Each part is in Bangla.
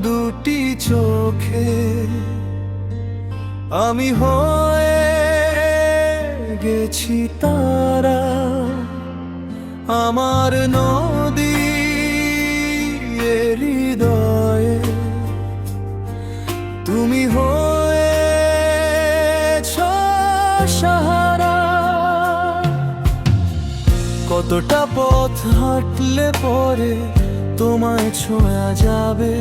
দুটি চোখে আমি হয়ে গেছি তারা, আমার নদী হৃদয়ে তুমি হয়েছ সাহারা। কতটা পথ হাঁটলে পরে তোমায় ছোঁয়া যাবে,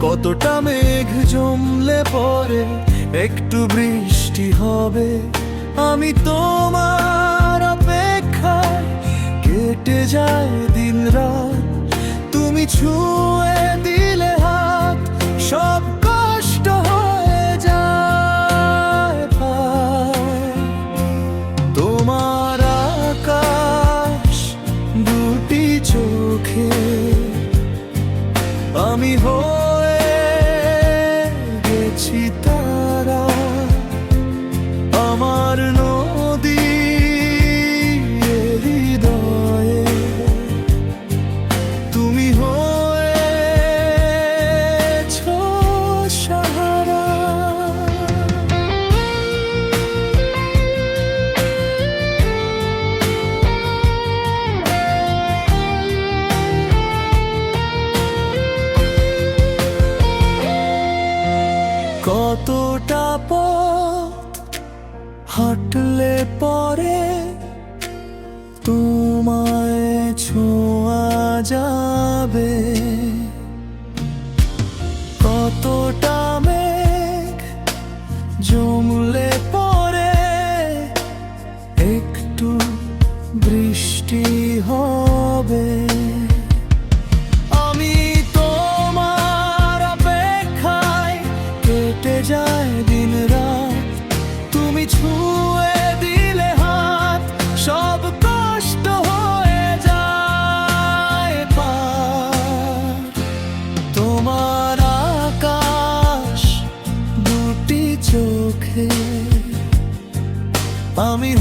কতটা মেঘ জমলে পরে একটু বৃষ্টি হবে। আমি তোমার অপেক্ষায় কেটে যায় দিন রাত, তুমি ছুঁয়ে দিলে হাত, সব কষ্ট হয়ে যায় পায়। তোমার আকাশ দুটি চোখে আমি হয়ে গেছি তারা, আমার নদী হৃদয়ে তুমি হয়েছ সাহারা। কতটা পথ হাঁটলে পরে তোমায় ছোঁয়া যাবে, কতটা মেঘ জমলে পরে একটু বৃষ্টি হবে। আমি তোমার অপেক্ষায় কেটে যায় দিন রাত, তুমি ছুঁয়ে দিলে হাত, সব কষ্ট হয়ে যায় পার। তোমার আকাশ দুটি চোখে আমি